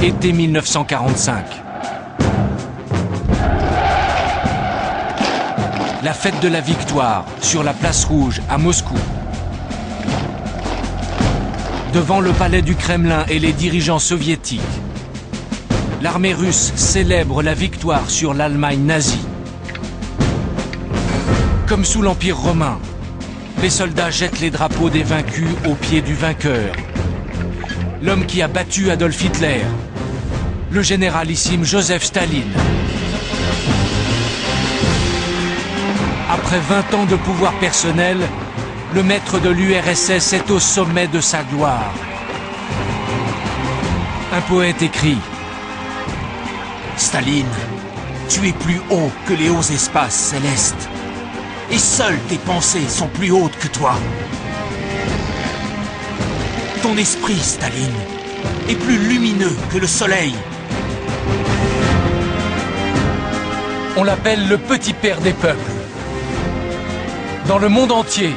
Été 1945. La fête de la victoire sur la place rouge à Moscou. Devant le palais du Kremlin et les dirigeants soviétiques, l'armée russe célèbre la victoire sur l'Allemagne nazie. Comme sous l'Empire romain, les soldats jettent les drapeaux des vaincus aux pieds du vainqueur. L'homme qui a battu Adolf Hitler, le généralissime Joseph Staline. Après 20 ans de pouvoir personnel, le maître de l'URSS est au sommet de sa gloire. Un poète écrit: Staline, tu es plus haut que les hauts espaces célestes, et seules tes pensées sont plus hautes que toi. Ton esprit, Staline, est plus lumineux que le soleil. On l'appelle le petit père des peuples. Dans le monde entier,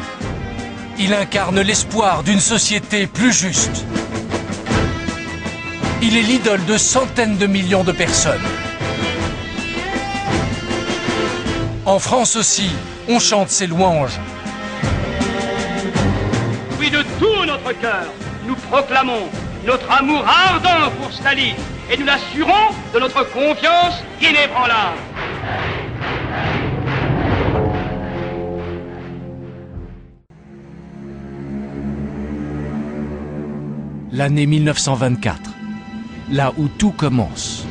il incarne l'espoir d'une société plus juste. Il est l'idole de centaines de millions de personnes. En France aussi, on chante ses louanges. Puis de tout notre cœur, nous proclamons notre amour ardent pour Staline et nous l'assurons de notre confiance inébranlable. L'année 1924, là où tout commence.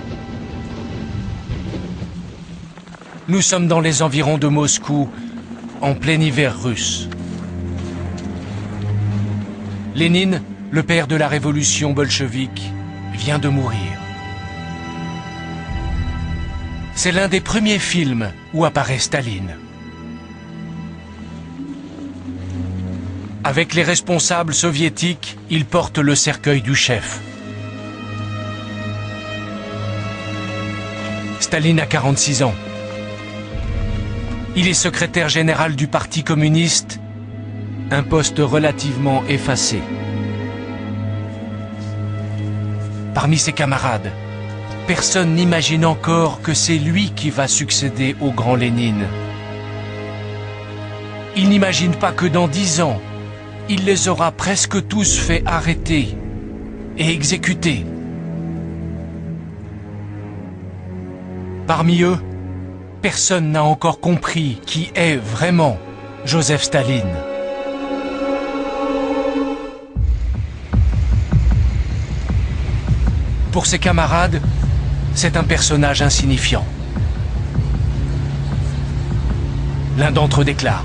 Nous sommes dans les environs de Moscou, en plein hiver russe. Lénine, le père de la révolution bolchevique, vient de mourir. C'est l'un des premiers films où apparaît Staline. Avec les responsables soviétiques, il porte le cercueil du chef. Staline a 46 ans. Il est secrétaire général du Parti communiste, un poste relativement effacé. Parmi ses camarades, personne n'imagine encore que c'est lui qui va succéder au grand Lénine. Il n'imagine pas que dans 10 ans, il les aura presque tous fait arrêter et exécuter. Parmi eux, personne n'a encore compris qui est vraiment Joseph Staline. Pour ses camarades, c'est un personnage insignifiant. L'un d'entre eux déclare: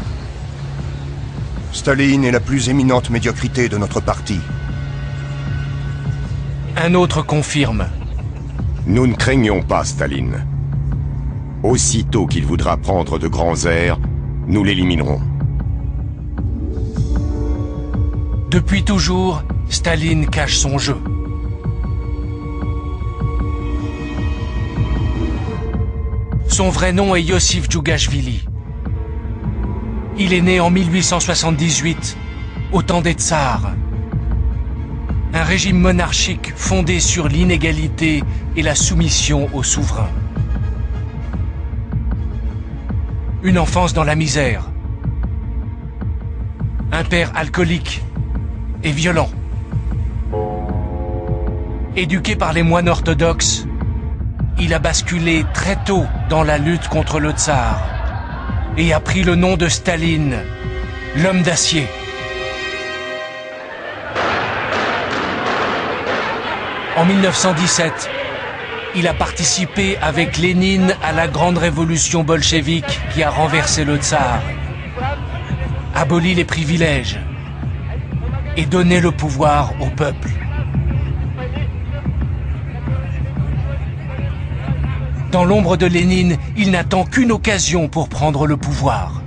Staline est la plus éminente médiocrité de notre parti. Un autre confirme: Nous ne craignons pas Staline. Aussitôt qu'il voudra prendre de grands airs, nous l'éliminerons. Depuis toujours, Staline cache son jeu. Son vrai nom est Yossif Djougashvili. Il est né en 1878, au temps des tsars. Un régime monarchique fondé sur l'inégalité et la soumission au souverain. Une enfance dans la misère. Un père alcoolique et violent. Éduqué par les moines orthodoxes, il a basculé très tôt dans la lutte contre le tsar et a pris le nom de Staline, l'homme d'acier. En 1917, il a participé avec Lénine à la grande révolution bolchevique qui a renversé le tsar, aboli les privilèges et donné le pouvoir au peuple. Dans l'ombre de Lénine, il n'attend qu'une occasion pour prendre le pouvoir.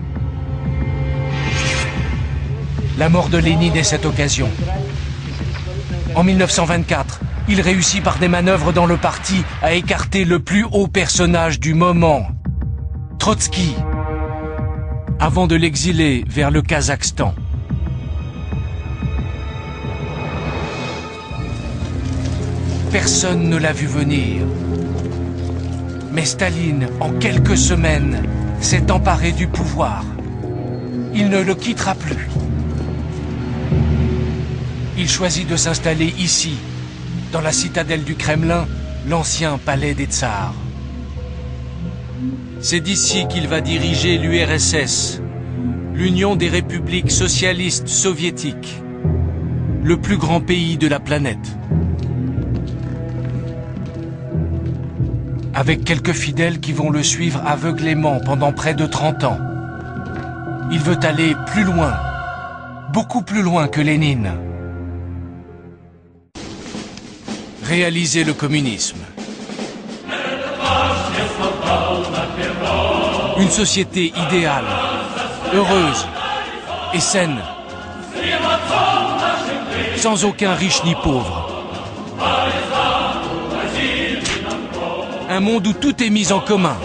La mort de Lénine est cette occasion. En 1924, il réussit par des manœuvres dans le parti à écarter le plus haut personnage du moment, Trotsky, avant de l'exiler vers le Kazakhstan. Personne ne l'a vu venir. Mais Staline, en quelques semaines, s'est emparé du pouvoir. Il ne le quittera plus. Il choisit de s'installer ici, dans la citadelle du Kremlin, l'ancien palais des tsars. C'est d'ici qu'il va diriger l'URSS, l'Union des républiques socialistes soviétiques, le plus grand pays de la planète. Avec quelques fidèles qui vont le suivre aveuglément pendant près de 30 ans. Il veut aller plus loin, beaucoup plus loin que Lénine. Réaliser le communisme. Une société idéale, heureuse et saine, sans aucun riche ni pauvre. Un monde où tout est mis en commun,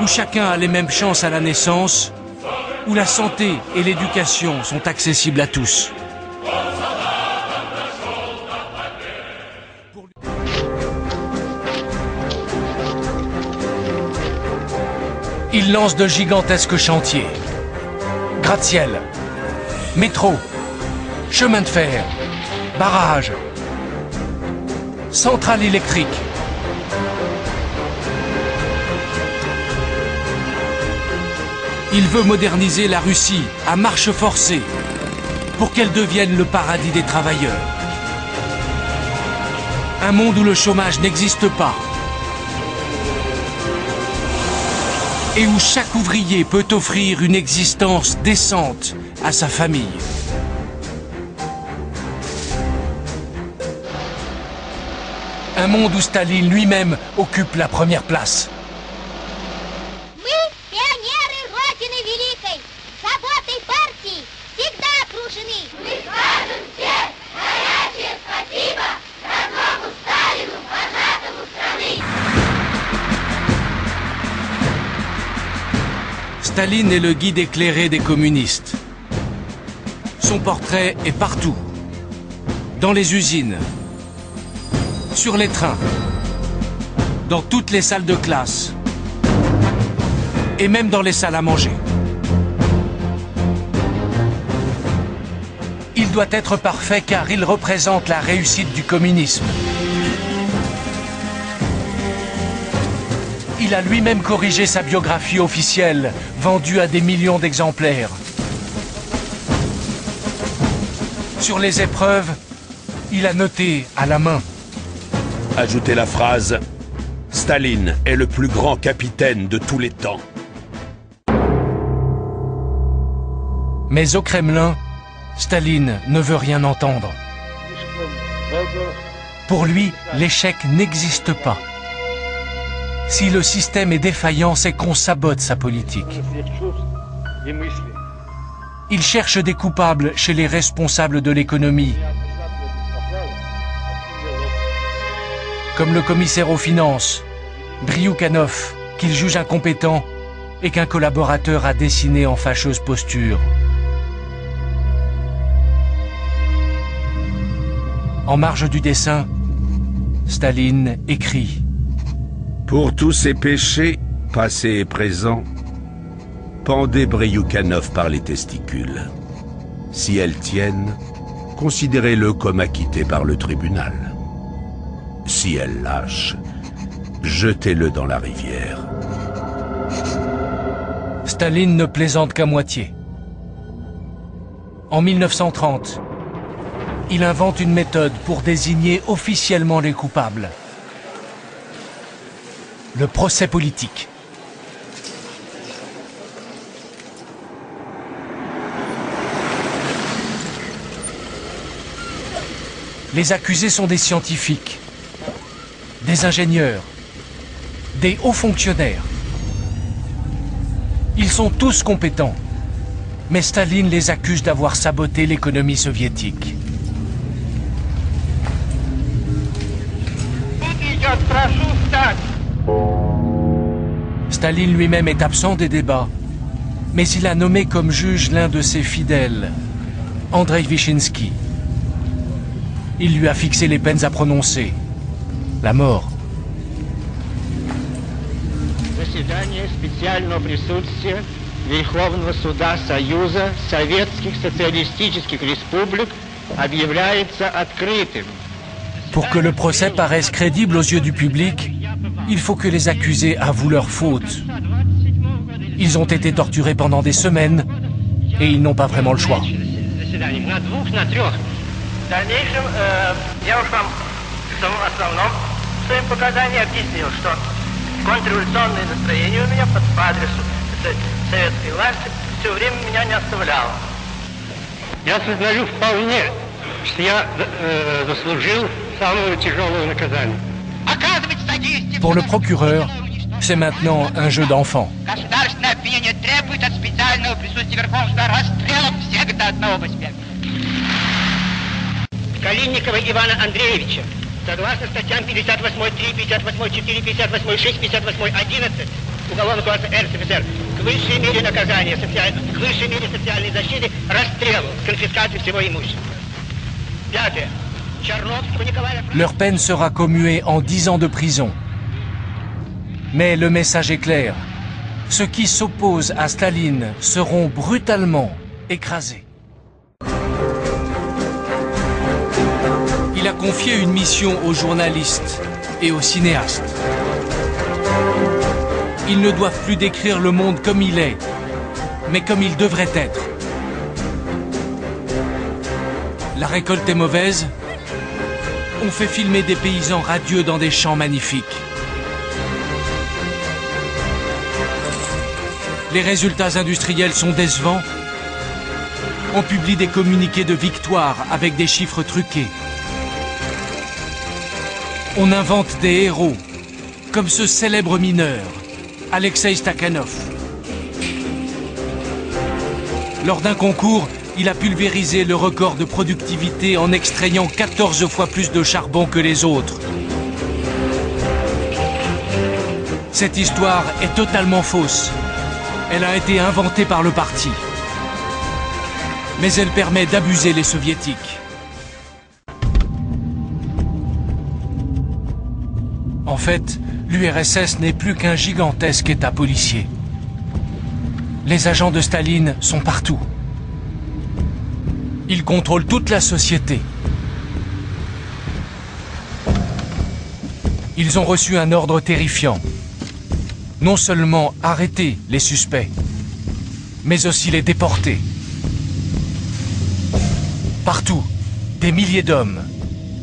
où chacun a les mêmes chances à la naissance, où la santé et l'éducation sont accessibles à tous. Il lance de gigantesques chantiers. Gratte-ciel, métro, chemin de fer, barrages, centrales électriques. Il veut moderniser la Russie à marche forcée pour qu'elle devienne le paradis des travailleurs. Un monde où le chômage n'existe pas et où chaque ouvrier peut offrir une existence décente à sa famille. Un monde où Staline lui-même occupe la première place. Staline est le guide éclairé des communistes. Son portrait est partout. Dans les usines, sur les trains, dans toutes les salles de classe et même dans les salles à manger. Il doit être parfait car il représente la réussite du communisme. Il a lui-même corrigé sa biographie officielle, vendue à des millions d'exemplaires. Sur les épreuves, il a noté à la main. Ajoutez la phrase « Staline est le plus grand capitaine de tous les temps ». Mais au Kremlin, Staline ne veut rien entendre. Pour lui, l'échec n'existe pas. Si le système est défaillant, c'est qu'on sabote sa politique. Il cherche des coupables chez les responsables de l'économie, comme le commissaire aux finances, Bryukhanov, qu'il juge incompétent et qu'un collaborateur a dessiné en fâcheuse posture. En marge du dessin, Staline écrit: Pour tous ces péchés, passés et présents, pendez Bryukhanov par les testicules. Si elles tiennent, considérez-le comme acquitté par le tribunal. Si elles lâchent, jetez-le dans la rivière. Staline ne plaisante qu'à moitié. En 1930, il invente une méthode pour désigner officiellement les coupables. Le procès politique. Les accusés sont des scientifiques, des ingénieurs, des hauts fonctionnaires. Ils sont tous compétents, mais Staline les accuse d'avoir saboté l'économie soviétique. Staline lui-même est absent des débats, mais il a nommé comme juge l'un de ses fidèles, Andrei Vyshinsky. Il lui a fixé les peines à prononcer. la mort. Заседание специального присутствия Верховного суда Союза Советских Социалистических Республик объявляется открытым. Pour que le procès paraisse crédible aux yeux du public, il faut que les accusés avouent leurs fautes. Ils ont été torturés pendant des semaines et ils n'ont pas vraiment le choix. В дальнейшем я уж вам в самом основном в своем показании объяснил, что контрреволюционное настроение у меня по адресу советской власти все время меня не оставляло. Я сознаю вполне, что я заслужил самое тяжелое наказание. Pour le procureur, c'est maintenant un jeu d'enfant. Государственное обвинение требует от специального присутствия Верховного суда расстрела всех до одного посмертия. Калинникова Ивана Андреевича, согласно статьям 58.3, 58.4, 58.6, 58.11 Уголовного кодекса РСФСР, к высшей мере наказания, к высшей мере социальной защиты, расстрелу с конфискацией всего имущества. Пятое. Черновского Николая... Leur peine sera commuée en 10 ans de prison. Mais le message est clair. Ceux qui s'opposent à Staline seront brutalement écrasés. Il a confié une mission aux journalistes et aux cinéastes. Ils ne doivent plus décrire le monde comme il est, mais comme il devrait être. La récolte est mauvaise. On fait filmer des paysans radieux dans des champs magnifiques. Les résultats industriels sont décevants. On publie des communiqués de victoire avec des chiffres truqués. On invente des héros, comme ce célèbre mineur, Alexei Stakhanov. Lors d'un concours, il a pulvérisé le record de productivité en extrayant 14 fois plus de charbon que les autres. Cette histoire est totalement fausse. Elle a été inventée par le parti. Mais elle permet d'abuser les soviétiques. En fait, l'URSS n'est plus qu'un gigantesque état policier. Les agents de Staline sont partout. Ils contrôlent toute la société. Ils ont reçu un ordre terrifiant. Non seulement arrêter les suspects, mais aussi les déporter. Partout, des milliers d'hommes,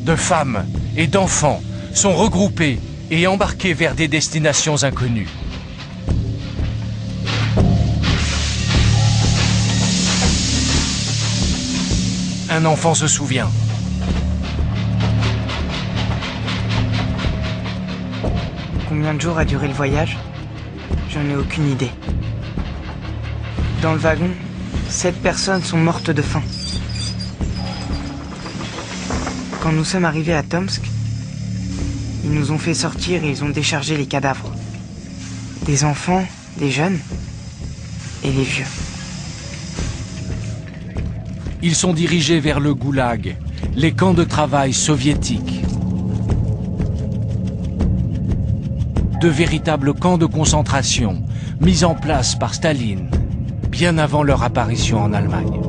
de femmes et d'enfants sont regroupés et embarqués vers des destinations inconnues. Un enfant se souvient. Combien de jours a duré le voyage? J'en ai aucune idée. Dans le wagon, 7 personnes sont mortes de faim. Quand nous sommes arrivés à Tomsk, ils nous ont fait sortir et ils ont déchargé les cadavres. Des enfants, des jeunes et les vieux. Ils sont dirigés vers le goulag, les camps de travail soviétiques. De véritables camps de concentration mis en place par Staline, bien avant leur apparition en Allemagne.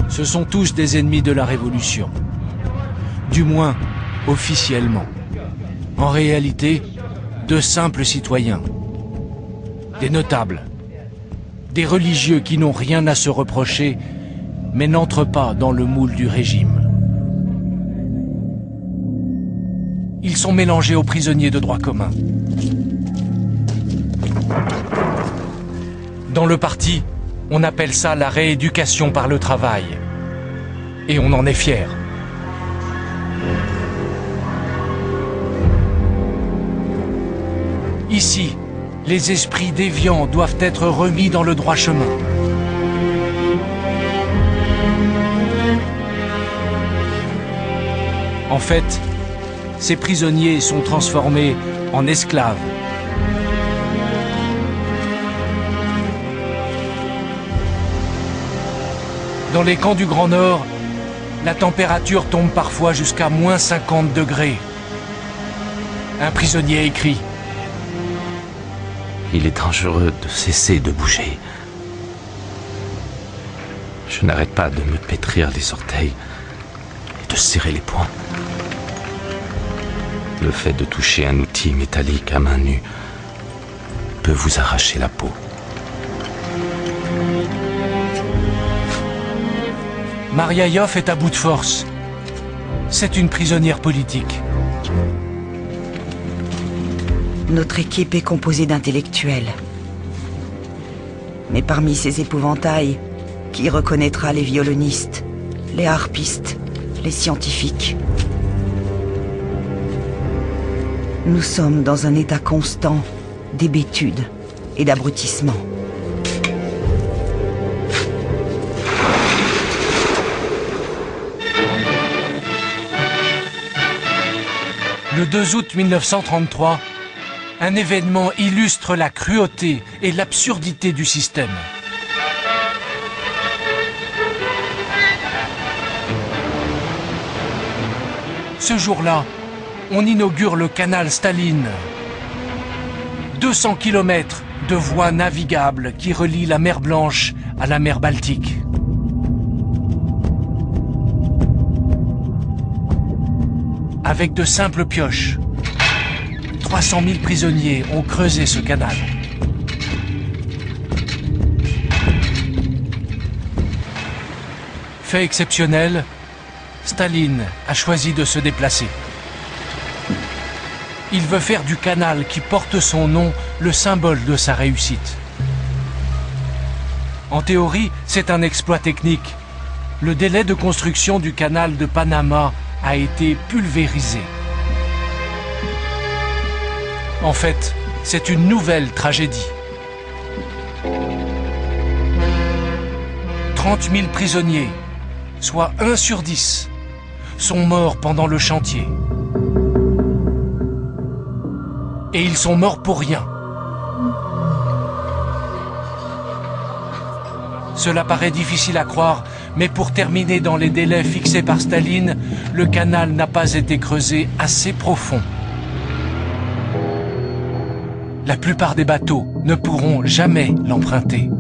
Ce sont tous des ennemis de la Révolution. Du moins, officiellement. En réalité, de simples citoyens. Des notables. Des religieux qui n'ont rien à se reprocher, mais n'entrent pas dans le moule du régime. Ils sont mélangés aux prisonniers de droit commun. Dans le parti, on appelle ça la rééducation par le travail. Et on en est fier. Ici, les esprits déviants doivent être remis dans le droit chemin. En fait, ces prisonniers sont transformés en esclaves. Dans les camps du Grand Nord, la température tombe parfois jusqu'à moins 50 degrés. Un prisonnier écrit: Il est dangereux de cesser de bouger. Je n'arrête pas de me pétrir les orteils et de serrer les poings. Le fait de toucher un outil métallique à main nue peut vous arracher la peau. Maria Yoff est à bout de force. C'est une prisonnière politique. Notre équipe est composée d'intellectuels. Mais parmi ces épouvantails, qui reconnaîtra les violonistes, les harpistes, les scientifiques? Nous sommes dans un état constant d'hébétude et d'abrutissement. Le 2 août 1933, un événement illustre la cruauté et l'absurdité du système. Ce jour-là, on inaugure le canal Staline. 200 km de voies navigables qui relient la mer Blanche à la mer Baltique. Avec de simples pioches, 300 000 prisonniers ont creusé ce canal. Fait exceptionnel, Staline a choisi de se déplacer. Il veut faire du canal qui porte son nom le symbole de sa réussite. En théorie, c'est un exploit technique. Le délai de construction du canal de Panama a été pulvérisé. En fait, c'est une nouvelle tragédie. 30 000 prisonniers, soit 1 sur 10, sont morts pendant le chantier. Et ils sont morts pour rien. Cela paraît difficile à croire, mais pour terminer dans les délais fixés par Staline, le canal n'a pas été creusé assez profond. La plupart des bateaux ne pourront jamais l'emprunter.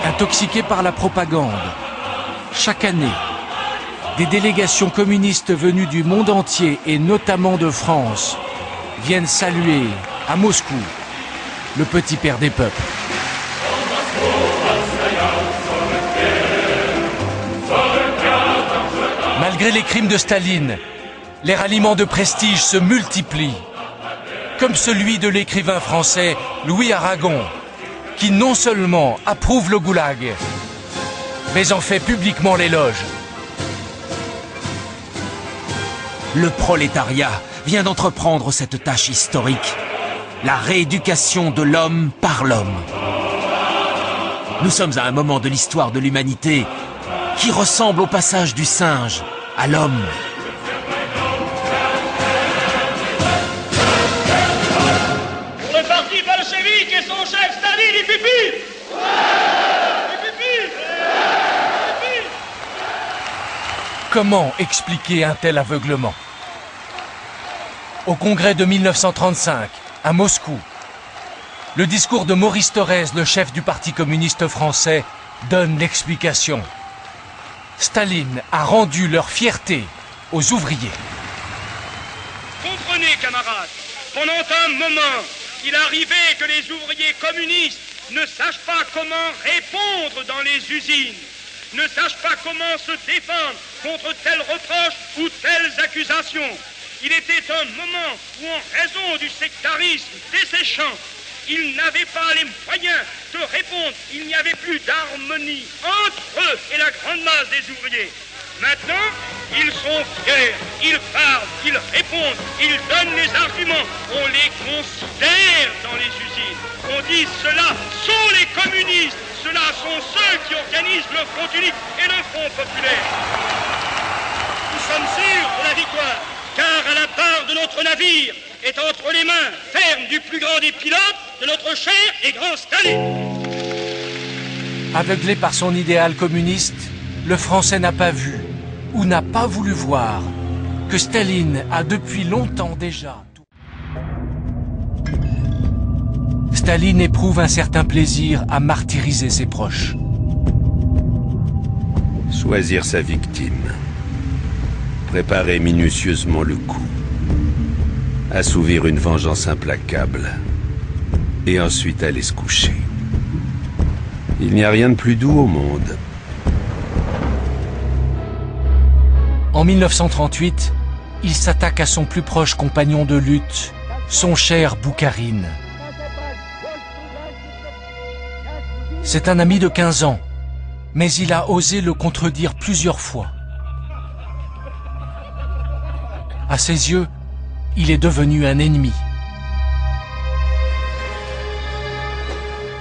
Intoxiqués par la propagande, chaque année, des délégations communistes venues du monde entier et notamment de France viennent saluer à Moscou le petit père des peuples. Malgré les crimes de Staline, les ralliements de prestige se multiplient, comme celui de l'écrivain français Louis Aragon, qui non seulement approuve le goulag, mais en fait publiquement l'éloge. Le prolétariat vient d'entreprendre cette tâche historique, la rééducation de l'homme par l'homme. Nous sommes à un moment de l'histoire de l'humanité qui ressemble au passage du singe à l'homme. Pour le parti bolchevique et son chef Staline, il pipi! Comment expliquer un tel aveuglement? Au congrès de 1935, à Moscou, le discours de Maurice Thorez, le chef du Parti communiste français, donne l'explication. Staline a rendu leur fierté aux ouvriers. Comprenez, camarades, pendant un moment, il arrivait que les ouvriers communistes ne sachent pas comment répondre dans les usines, ne sachent pas comment se défendre contre tels reproches ou telles accusations. Il était un moment où, en raison du sectarisme desséchant, ils n'avaient pas les moyens de répondre. Il n'y avait plus d'harmonie entre eux et la grande masse des ouvriers. Maintenant, ils sont fiers, ils parlent, ils répondent, ils donnent les arguments. On les considère dans les usines. On dit ceux-là sont les communistes, ceux-là sont ceux qui organisent le Front unique et le Front populaire. Nous sommes sûrs de la victoire, car à la barre de notre navire, est entre les mains fermes du plus grand des pilotes, de notre cher et grand Staline. Aveuglé par son idéal communiste, le Français n'a pas vu, ou n'a pas voulu voir, que Staline a depuis longtemps déjà... Staline éprouve un certain plaisir à martyriser ses proches. Choisir sa victime. Préparer minutieusement le coup. Assouvir une vengeance implacable. Et ensuite aller se coucher. Il n'y a rien de plus doux au monde. En 1938, il s'attaque à son plus proche compagnon de lutte, son cher Boukharine. C'est un ami de 15 ans, mais il a osé le contredire plusieurs fois. À ses yeux, il est devenu un ennemi.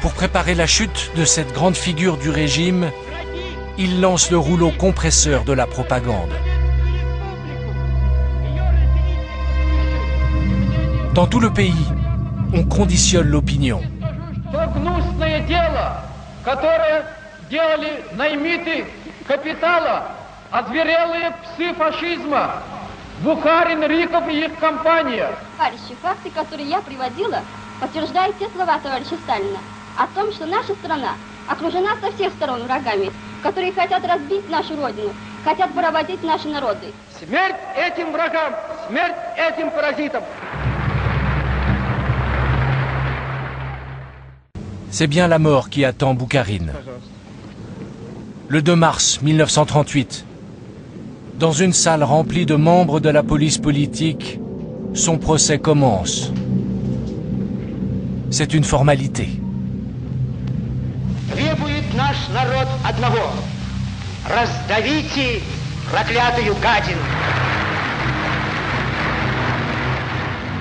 Pour préparer la chute de cette grande figure du régime, il lance le rouleau compresseur de la propagande. Dans tout le pays, on conditionne l'opinion. Которое делали наймиты капитала, озверелые псы фашизма, Бухарин, Риков и их компания. Товарищи, факты, которые я приводила, подтверждают те слова товарища Сталина о том, что наша страна окружена со всех сторон врагами, которые хотят разбить нашу родину, хотят поработить наши народы. Смерть этим врагам, смерть этим паразитам. C'est bien la mort qui attend Boukharine. Le 2 mars 1938, dans une salle remplie de membres de la police politique, son procès commence. C'est une formalité. Требует наш народ одного. Раздавите проклятую гадину.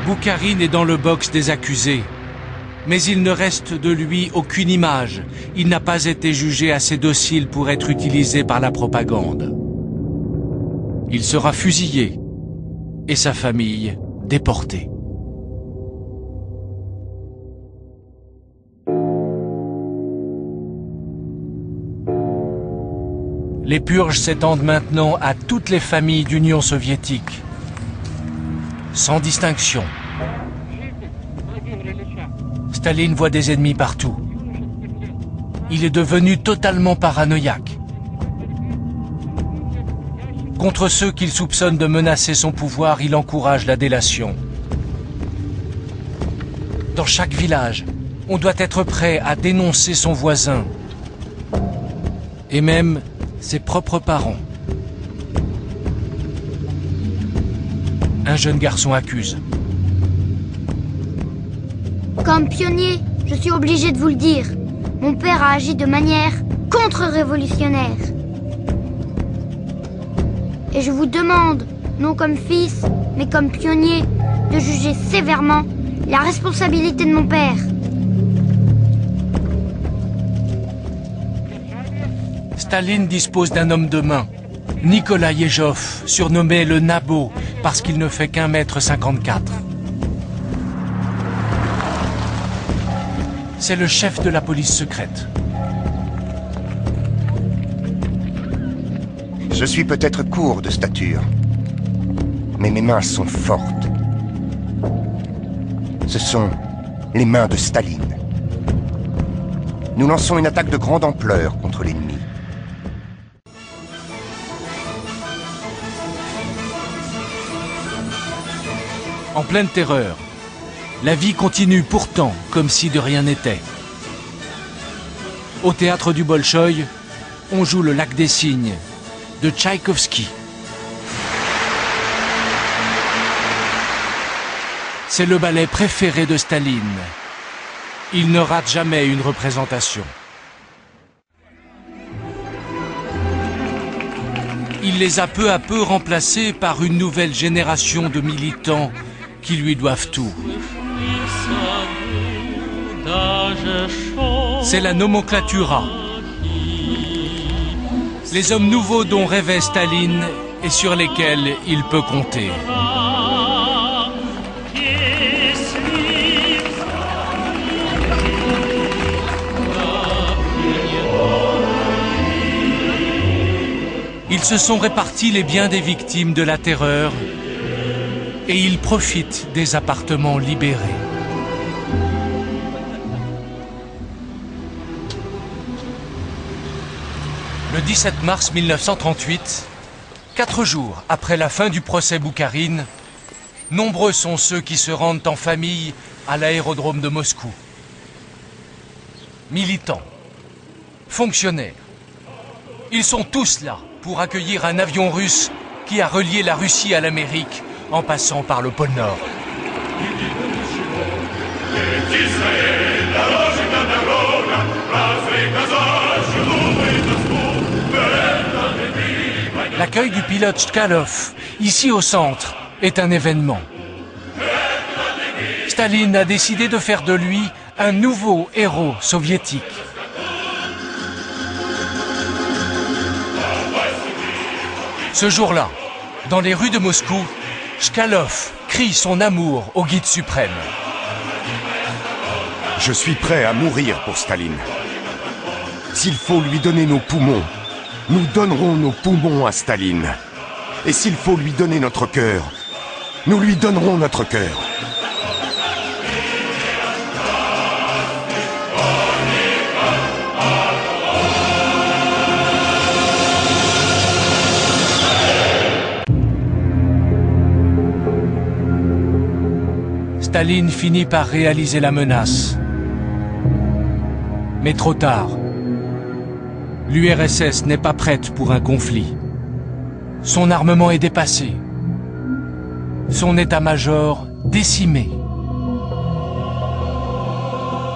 Boukharine est dans le box des accusés. Mais il ne reste de lui aucune image. Il n'a pas été jugé assez docile pour être utilisé par la propagande. Il sera fusillé et sa famille déportée. Les purges s'étendent maintenant à toutes les familles d'Union soviétique, sans distinction. Staline voit des ennemis partout. Il est devenu totalement paranoïaque. Contre ceux qu'il soupçonne de menacer son pouvoir, il encourage la délation. Dans chaque village, on doit être prêt à dénoncer son voisin. Et même ses propres parents. Un jeune garçon accuse. Comme pionnier, je suis obligé de vous le dire. Mon père a agi de manière contre-révolutionnaire. Et je vous demande, non comme fils, mais comme pionnier, de juger sévèrement la responsabilité de mon père. Staline dispose d'un homme de main, Nicolas Yezhov, surnommé le Nabot, parce qu'il ne fait qu'1,54 m. C'est le chef de la police secrète. Je suis peut-être court de stature, mais mes mains sont fortes. Ce sont les mains de Staline. Nous lançons une attaque de grande ampleur contre l'ennemi. En pleine terreur, la vie continue pourtant comme si de rien n'était. Au théâtre du Bolchoï, on joue le Lac des Cygnes de Tchaïkovski. C'est le ballet préféré de Staline. Il ne rate jamais une représentation. Il les a peu à peu remplacés par une nouvelle génération de militants qui lui doivent tout. C'est la nomenclatura. Les hommes nouveaux dont rêvait Staline et sur lesquels il peut compter. Ils se sont répartis les biens des victimes de la terreur et ils profitent des appartements libérés. Le 17 mars 1938, 4 jours après la fin du procès Boukharine, nombreux sont ceux qui se rendent en famille à l'aérodrome de Moscou. Militants, fonctionnaires, ils sont tous là pour accueillir un avion russe qui a relié la Russie à l'Amérique en passant par le pôle Nord. L'accueil du pilote Chkalov, ici au centre, est un événement. Staline a décidé de faire de lui un nouveau héros soviétique. Ce jour-là, dans les rues de Moscou, Chkalov crie son amour au guide suprême. Je suis prêt à mourir pour Staline. S'il faut lui donner nos poumons, nous donnerons nos poumons à Staline. Et s'il faut lui donner notre cœur, nous lui donnerons notre cœur. Staline finit par réaliser la menace. Mais trop tard. L'URSS n'est pas prête pour un conflit. Son armement est dépassé. Son état-major décimé.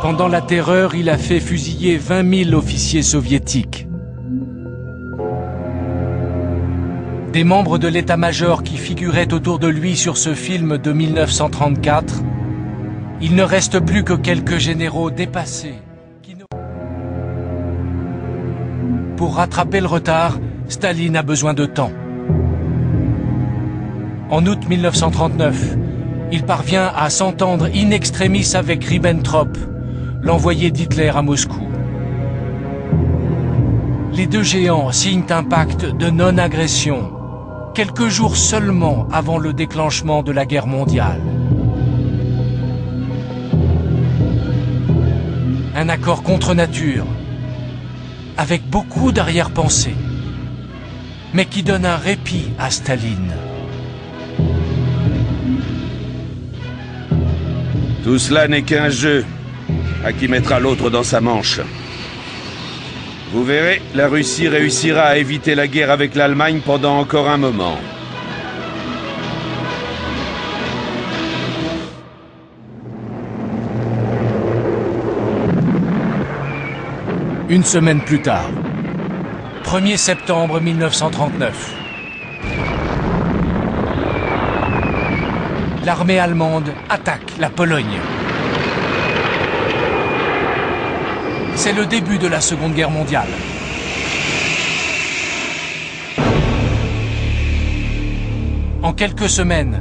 Pendant la terreur, il a fait fusiller 20 000 officiers soviétiques. Des membres de l'état-major qui figuraient autour de lui sur ce film de 1934, il ne reste plus que quelques généraux dépassés. Pour rattraper le retard, Staline a besoin de temps. En août 1939, il parvient à s'entendre in extremis avec Ribbentrop, l'envoyé d'Hitler à Moscou. Les deux géants signent un pacte de non-agression, quelques jours seulement avant le déclenchement de la guerre mondiale. Un accord contre nature, avec beaucoup d'arrière-pensée, mais qui donne un répit à Staline. Tout cela n'est qu'un jeu. À qui mettra l'autre dans sa manche. Vous verrez, la Russie réussira à éviter la guerre avec l'Allemagne pendant encore un moment. Une semaine plus tard, 1er septembre 1939. L'armée allemande attaque la Pologne. C'est le début de la Seconde Guerre mondiale. En quelques semaines,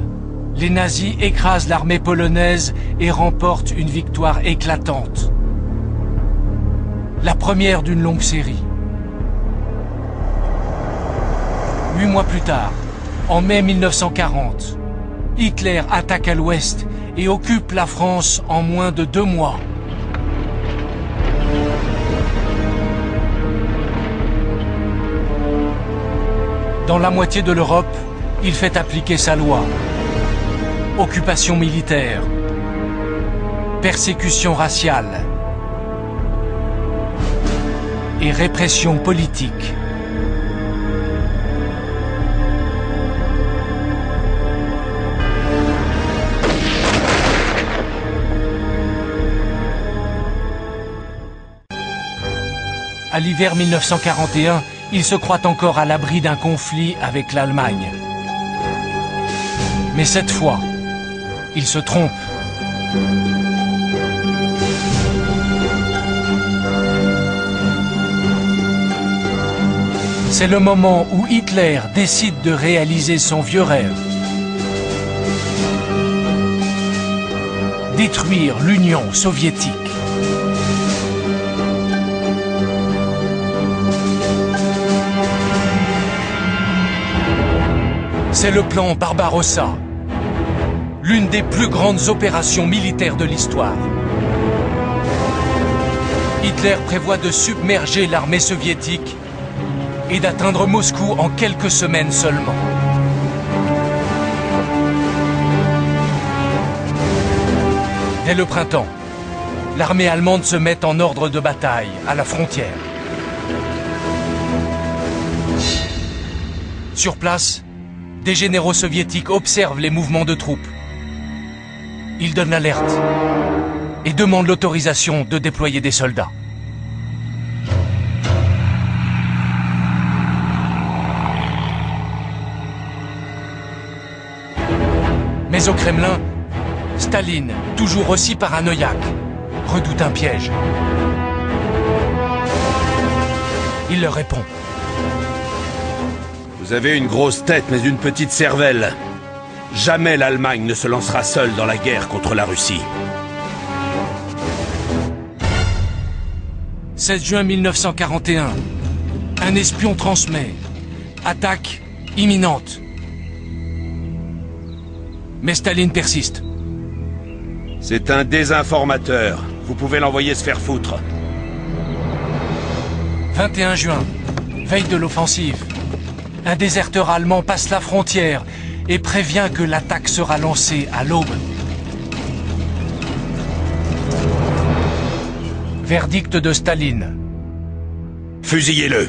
les nazis écrasent l'armée polonaise et remportent une victoire éclatante. La première d'une longue série. 8 mois plus tard, en mai 1940, Hitler attaque à l'ouest et occupe la France en moins de 2 mois. Dans la moitié de l'Europe, il fait appliquer sa loi. Occupation militaire, persécution raciale et répression politique. À l'hiver 1941, il se croit encore à l'abri d'un conflit avec l'Allemagne. Mais cette fois, il se trompe. C'est le moment où Hitler décide de réaliser son vieux rêve. Détruire l'Union soviétique. C'est le plan Barbarossa, l'une des plus grandes opérations militaires de l'histoire. Hitler prévoit de submerger l'armée soviétique et d'atteindre Moscou en quelques semaines seulement. Dès le printemps, l'armée allemande se met en ordre de bataille à la frontière. Sur place, des généraux soviétiques observent les mouvements de troupes. Ils donnent l'alerte et demandent l'autorisation de déployer des soldats. Mais au Kremlin, Staline, toujours aussi paranoïaque, redoute un piège. Il leur répond. Vous avez une grosse tête, mais une petite cervelle. Jamais l'Allemagne ne se lancera seule dans la guerre contre la Russie. 16 juin 1941. Un espion transmet. Attaque imminente. Mais Staline persiste. C'est un désinformateur. Vous pouvez l'envoyer se faire foutre. 21 juin. Veille de l'offensive. Un déserteur allemand passe la frontière et prévient que l'attaque sera lancée à l'aube. Verdict de Staline. Fusillez-le.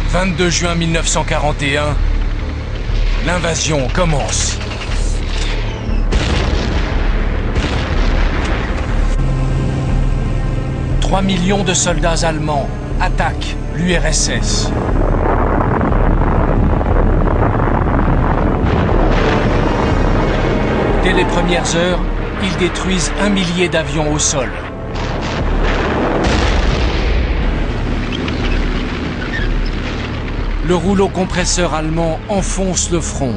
« 22 juin 1941, l'invasion commence. « 3 millions de soldats allemands attaquent l'URSS. Dès les premières heures, ils détruisent 1 millier d'avions au sol. Le rouleau compresseur allemand enfonce le front.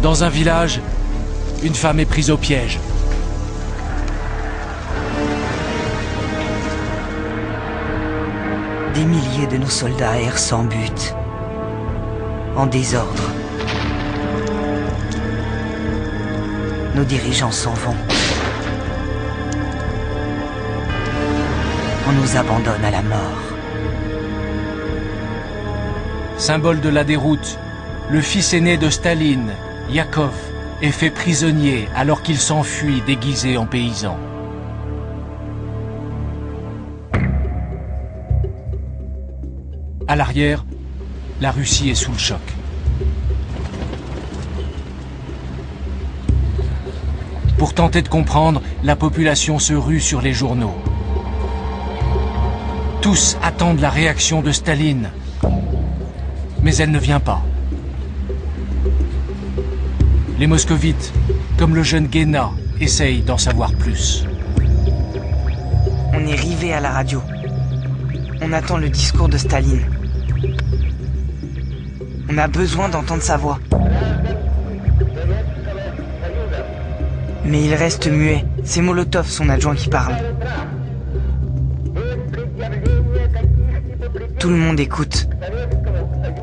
Dans un village, une femme est prise au piège. Des milliers de nos soldats errent sans but, en désordre. Nos dirigeants s'en vont. On nous abandonne à la mort. Symbole de la déroute, le fils aîné de Staline, Yakov, est fait prisonnier alors qu'il s'enfuit déguisé en paysan. À l'arrière, la Russie est sous le choc. Pour tenter de comprendre, la population se rue sur les journaux. Tous attendent la réaction de Staline, mais elle ne vient pas. Les moscovites, comme le jeune Guéna, essayent d'en savoir plus. On est rivés à la radio. On attend le discours de Staline. On a besoin d'entendre sa voix. Mais il reste muet. C'est Molotov, son adjoint, qui parle. Tout le monde écoute.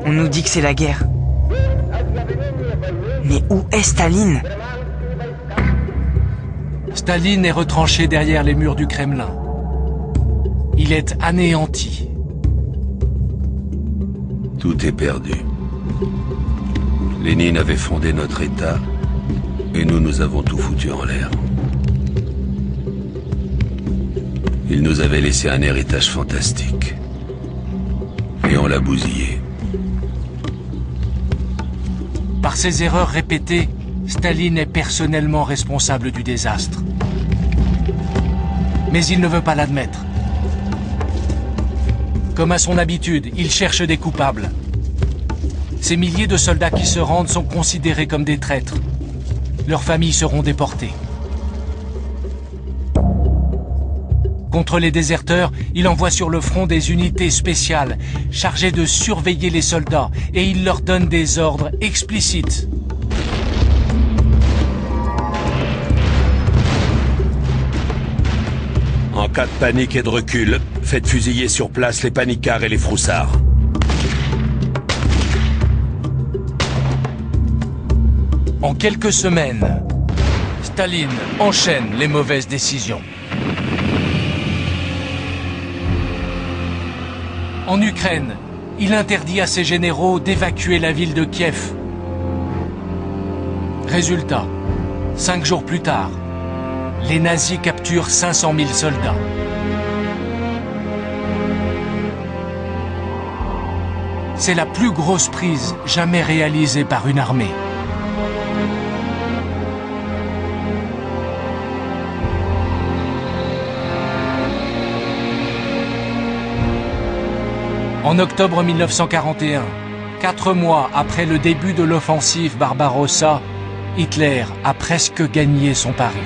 On nous dit que c'est la guerre. Mais où est Staline ? Staline est retranché derrière les murs du Kremlin. Il est anéanti. Tout est perdu. Lénine avait fondé notre État, et nous avons tout foutu en l'air. Il nous avait laissé un héritage fantastique. Et on l'a bousillé. Par ses erreurs répétées, Staline est personnellement responsable du désastre. Mais il ne veut pas l'admettre. Comme à son habitude, il cherche des coupables. Ces milliers de soldats qui se rendent sont considérés comme des traîtres. Leurs familles seront déportées. Contre les déserteurs, il envoie sur le front des unités spéciales chargées de surveiller les soldats et il leur donne des ordres explicites. cas de panique et de recul, faites fusiller sur place les panicards et les froussards. En quelques semaines, Staline enchaîne les mauvaises décisions. En Ukraine, il interdit à ses généraux d'évacuer la ville de Kiev. Résultat, 5 jours plus tard, les nazis capturent 500 000 soldats. C'est la plus grosse prise jamais réalisée par une armée. En octobre 1941, 4 mois après le début de l'offensive Barbarossa, Hitler a presque gagné son pari.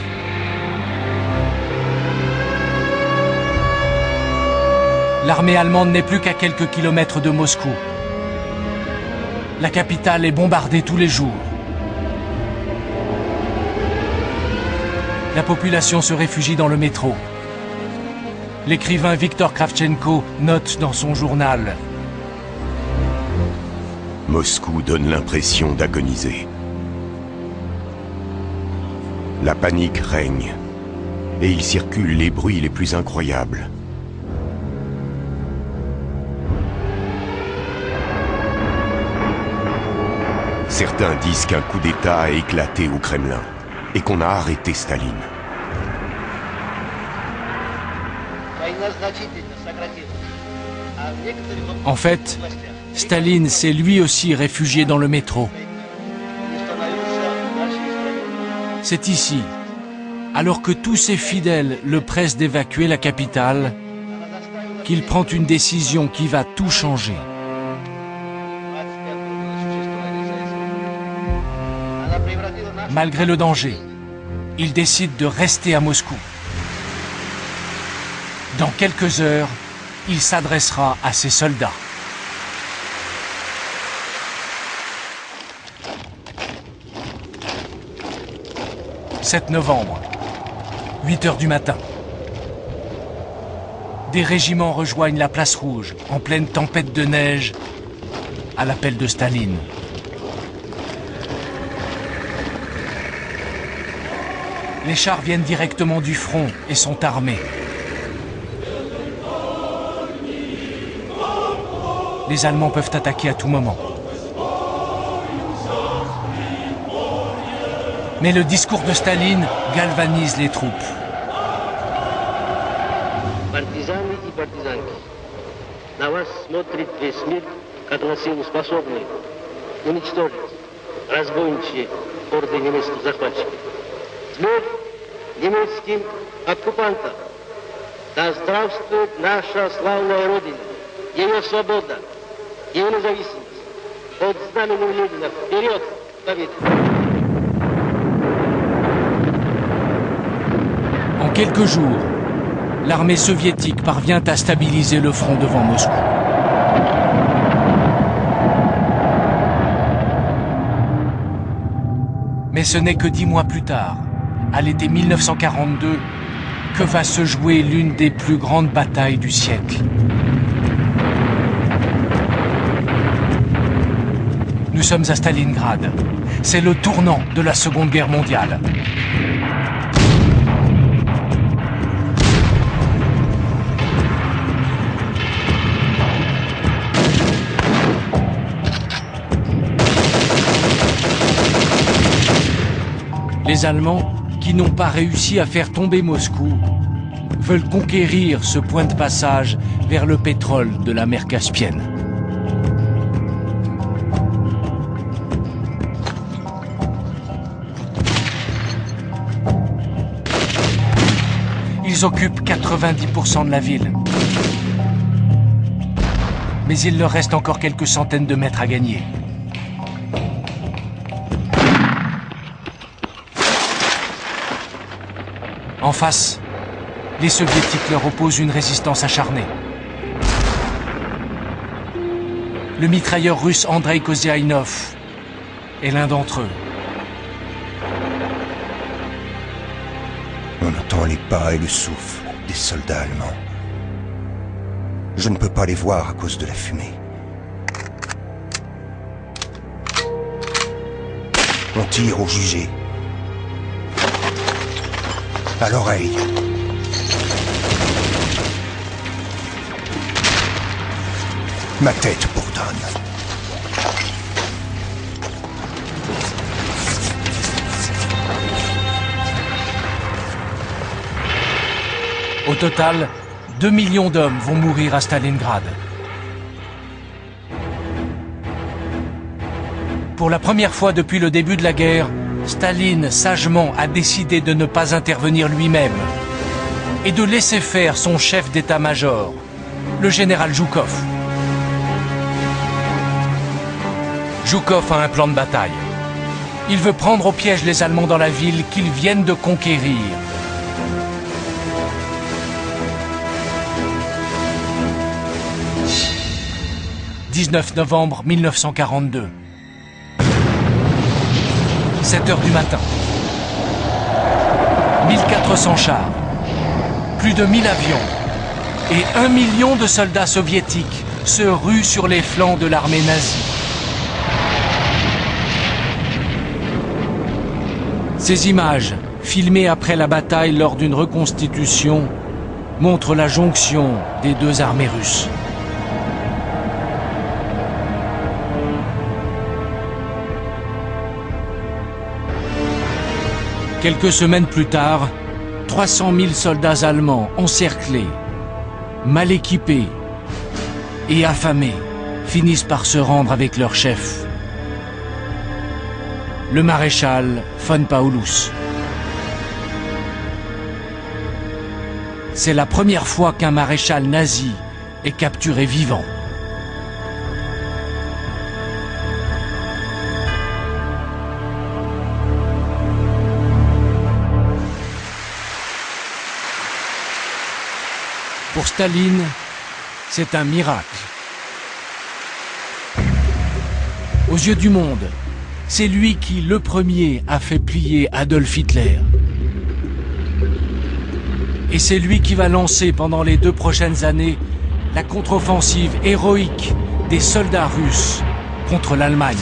L'armée allemande n'est plus qu'à quelques kilomètres de Moscou. La capitale est bombardée tous les jours. La population se réfugie dans le métro. L'écrivain Viktor Kravchenko note dans son journal: Moscou donne l'impression d'agoniser. La panique règne, et il circule les bruits les plus incroyables. Certains disent qu'un coup d'État a éclaté au Kremlin, et qu'on a arrêté Staline. En fait, Staline s'est lui aussi réfugié dans le métro. C'est ici, alors que tous ses fidèles le pressent d'évacuer la capitale, qu'il prend une décision qui va tout changer. Malgré le danger, il décide de rester à Moscou. Dans quelques heures, il s'adressera à ses soldats. « 7 novembre, 8 heures du matin. Des régiments rejoignent la place rouge, en pleine tempête de neige, à l'appel de Staline. Les chars viennent directement du front et sont armés. Les Allemands peuvent attaquer à tout moment. Mais le discours de Staline galvanise les troupes. Партизаны и партизанки, на вас смотрит весь мир, как на силу способны уничтожить разбойничьи орды немецких захватчиков. Смерть немецким оккупантам! Да здравствует наша славная Родина, ее свобода, ее независимость. Под знаменем Ленина вперед к победе! En quelques jours, l'armée soviétique parvient à stabiliser le front devant Moscou. Mais ce n'est que 10 mois plus tard, à l'été 1942, que va se jouer l'une des plus grandes batailles du siècle. Nous sommes à Stalingrad. C'est le tournant de la Seconde Guerre mondiale. Les Allemands, qui n'ont pas réussi à faire tomber Moscou, veulent conquérir ce point de passage vers le pétrole de la mer Caspienne. Ils occupent 90% de la ville. Mais il leur reste encore quelques centaines de mètres à gagner. En face, les Soviétiques leur opposent une résistance acharnée. Le mitrailleur russe Andrei Koziaïnov est l'un d'entre eux. On entend les pas et le souffle. Des soldats allemands. Je ne peux pas les voir à cause de la fumée. On tire au jugé. À l'oreille. Ma tête bourdonne. Au total, 2 millions d'hommes vont mourir à Stalingrad. Pour la première fois depuis le début de la guerre, Staline sagement a décidé de ne pas intervenir lui-même et de laisser faire son chef d'état-major, le général Zhukov. Zhukov a un plan de bataille. Il veut prendre au piège les Allemands dans la ville qu'ils viennent de conquérir. « 19 novembre 1942. 7 heures du matin. 1400 chars, plus de 1000 avions et 1 million de soldats soviétiques se ruent sur les flancs de l'armée nazie. Ces images, filmées après la bataille lors d'une reconstitution, montrent la jonction des deux armées russes. Quelques semaines plus tard, 300 000 soldats allemands encerclés, mal équipés et affamés finissent par se rendre avec leur chef, le maréchal von Paulus. C'est la première fois qu'un maréchal nazi est capturé vivant. Pour Staline, c'est un miracle. Aux yeux du monde, c'est lui qui, le premier, a fait plier Adolf Hitler. Et c'est lui qui va lancer pendant les 2 prochaines années la contre-offensive héroïque des soldats russes contre l'Allemagne.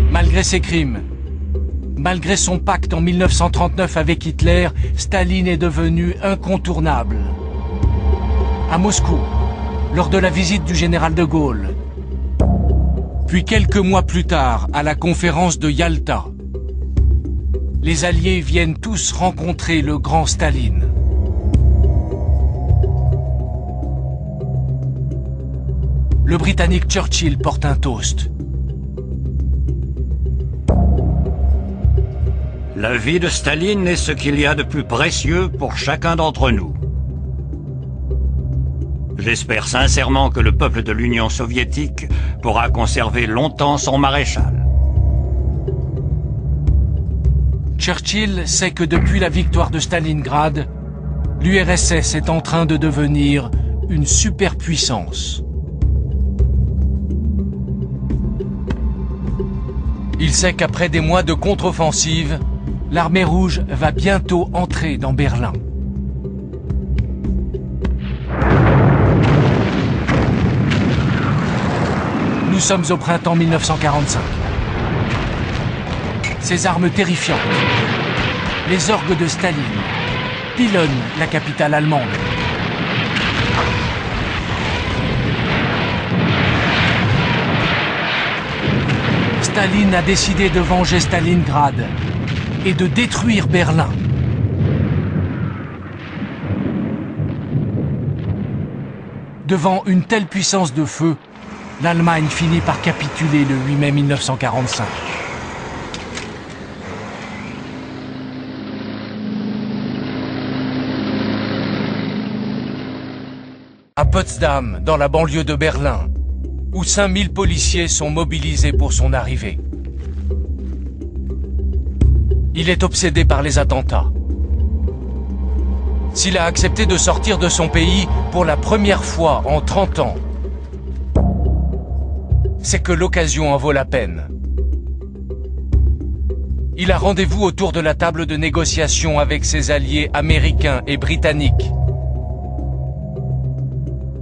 Malgré ses crimes, malgré son pacte en 1939 avec Hitler, Staline est devenu incontournable. À Moscou, lors de la visite du général de Gaulle, puis quelques mois plus tard, à la conférence de Yalta, les Alliés viennent tous rencontrer le grand Staline. Le Britannique Churchill porte un toast. La vie de Staline est ce qu'il y a de plus précieux pour chacun d'entre nous. J'espère sincèrement que le peuple de l'Union soviétique pourra conserver longtemps son maréchal. Churchill sait que depuis la victoire de Stalingrad, l'URSS est en train de devenir une superpuissance. Il sait qu'après des mois de contre-offensive, l'armée rouge va bientôt entrer dans Berlin. Nous sommes au printemps 1945. Ces armes terrifiantes, les orgues de Staline, pilonnent la capitale allemande. Staline a décidé de venger Stalingrad et de détruire Berlin. Devant une telle puissance de feu, l'Allemagne finit par capituler le 8 mai 1945. À Potsdam, dans la banlieue de Berlin, où 5000 policiers sont mobilisés pour son arrivée. Il est obsédé par les attentats. S'il a accepté de sortir de son pays pour la première fois en 30 ans, c'est que l'occasion en vaut la peine. Il a rendez-vous autour de la table de négociation avec ses alliés américains et britanniques.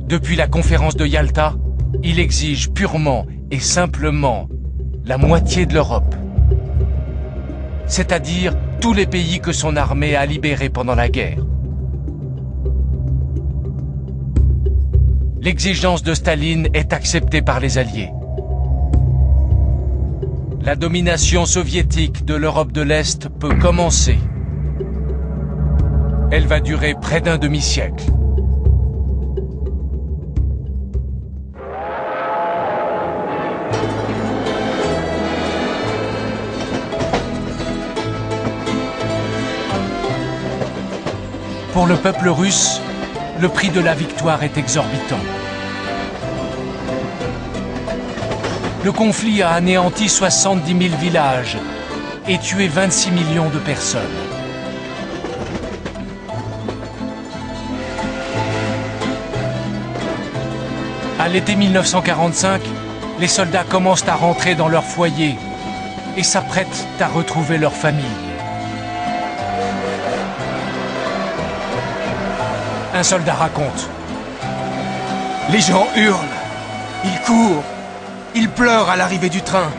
Depuis la conférence de Yalta, il exige purement et simplement la moitié de l'Europe. C'est-à-dire tous les pays que son armée a libérés pendant la guerre. L'exigence de Staline est acceptée par les Alliés. La domination soviétique de l'Europe de l'Est peut commencer. Elle va durer près d'un demi-siècle. Pour le peuple russe, le prix de la victoire est exorbitant. Le conflit a anéanti 70 000 villages et tué 26 millions de personnes. À l'été 1945, les soldats commencent à rentrer dans leur foyer et s'apprêtent à retrouver leur famille. Un soldat raconte. Les gens hurlent, ils courent, ils pleurent à l'arrivée du train.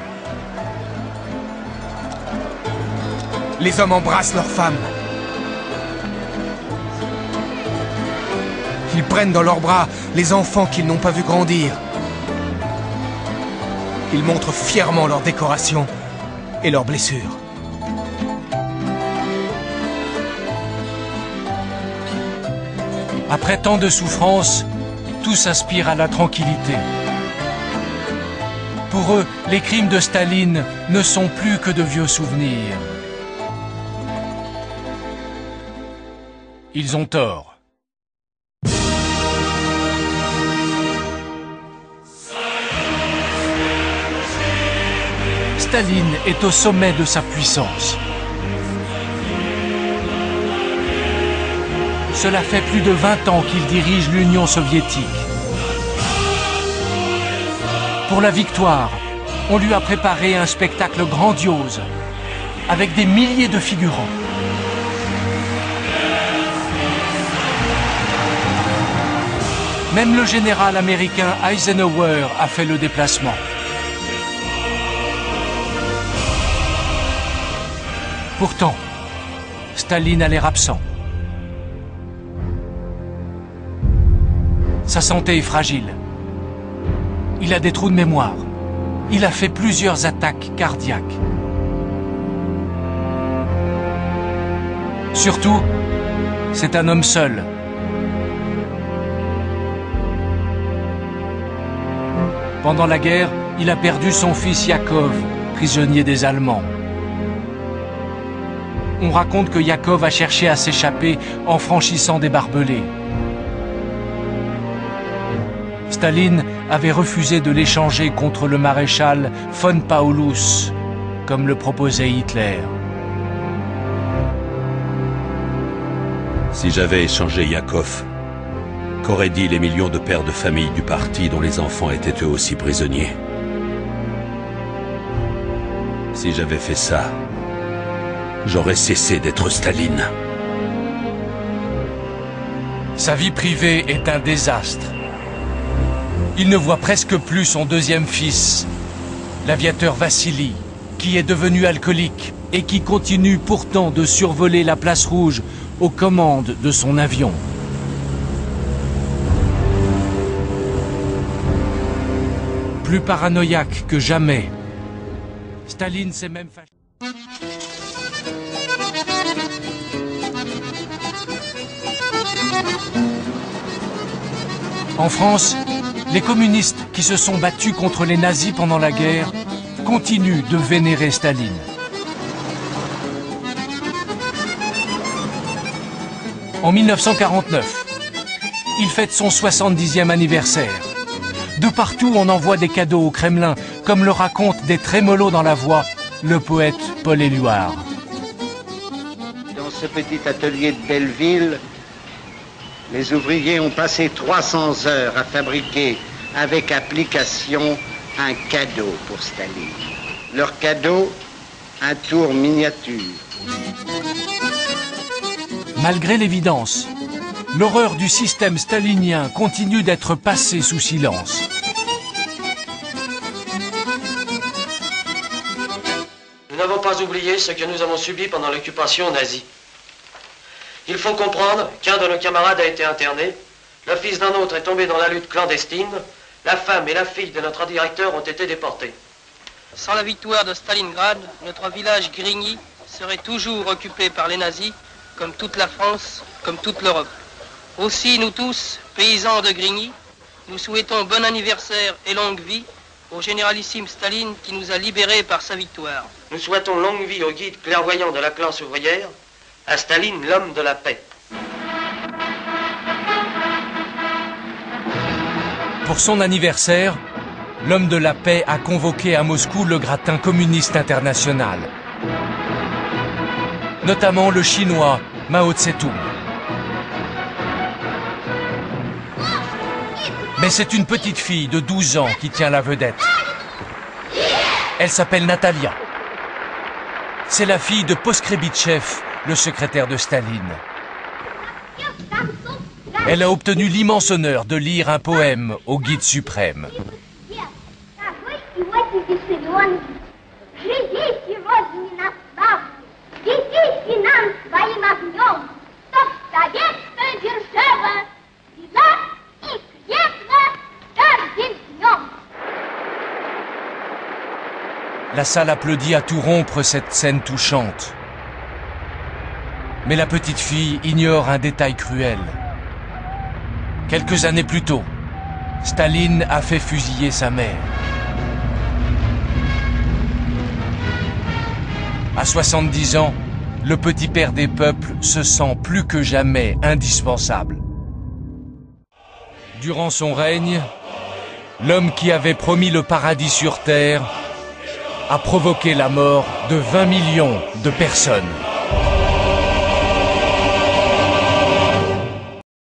Les hommes embrassent leurs femmes. Ils prennent dans leurs bras les enfants qu'ils n'ont pas vus grandir. Ils montrent fièrement leurs décorations et leurs blessures. Après tant de souffrances, tous aspirent à la tranquillité. Pour eux, les crimes de Staline ne sont plus que de vieux souvenirs. Ils ont tort. Staline est au sommet de sa puissance. Cela fait plus de 20 ans qu'il dirige l'Union soviétique. Pour la victoire, on lui a préparé un spectacle grandiose, avec des milliers de figurants. Même le général américain Eisenhower a fait le déplacement. Pourtant, Staline a l'air absent. Sa santé est fragile. Il a des trous de mémoire. Il a fait plusieurs attaques cardiaques. Surtout, c'est un homme seul. Pendant la guerre, il a perdu son fils Yakov, prisonnier des Allemands. On raconte que Yakov a cherché à s'échapper en franchissant des barbelés. Staline avait refusé de l'échanger contre le maréchal von Paulus, comme le proposait Hitler. Si j'avais échangé Yakov, qu'auraient dit les millions de pères de famille du parti dont les enfants étaient eux aussi prisonniers? Si j'avais fait ça, j'aurais cessé d'être Staline. Sa vie privée est un désastre. Il ne voit presque plus son deuxième fils, l'aviateur Vassili, qui est devenu alcoolique et qui continue pourtant de survoler la place rouge aux commandes de son avion. Plus paranoïaque que jamais, Staline s'est même fâché. En France, les communistes qui se sont battus contre les nazis pendant la guerre continuent de vénérer Staline. En 1949, il fête son 70e anniversaire. De partout, on envoie des cadeaux au Kremlin, comme le raconte des trémolos dans la voix le poète Paul Éluard. Dans ce petit atelier de Belleville, les ouvriers ont passé 300 heures à fabriquer avec application un cadeau pour Staline. Leur cadeau, un tour miniature. Malgré l'évidence, l'horreur du système stalinien continue d'être passée sous silence. Nous n'avons pas oublié ce que nous avons subi pendant l'occupation nazie. Il faut comprendre qu'un de nos camarades a été interné, le fils d'un autre est tombé dans la lutte clandestine, la femme et la fille de notre directeur ont été déportés. Sans la victoire de Stalingrad, notre village Grigny serait toujours occupé par les nazis, comme toute la France, comme toute l'Europe. Aussi, nous tous, paysans de Grigny, nous souhaitons bon anniversaire et longue vie au généralissime Staline qui nous a libérés par sa victoire. Nous souhaitons longue vie au guide clairvoyant de la classe ouvrière, à Staline, l'homme de la paix. Pour son anniversaire, l'homme de la paix a convoqué à Moscou le gratin communiste international, notamment le chinois Mao Tse-tung. Mais c'est une petite fille de 12 ans qui tient la vedette. Elle s'appelle Natalia. C'est la fille de Poskrebitchev, le secrétaire de Staline. Elle a obtenu l'immense honneur de lire un poème au guide suprême. La salle applaudit à tout rompre cette scène touchante. Mais la petite fille ignore un détail cruel. Quelques années plus tôt, Staline a fait fusiller sa mère. À 70 ans, le petit père des peuples se sent plus que jamais indispensable. Durant son règne, l'homme qui avait promis le paradis sur terre a provoqué la mort de 20 millions de personnes.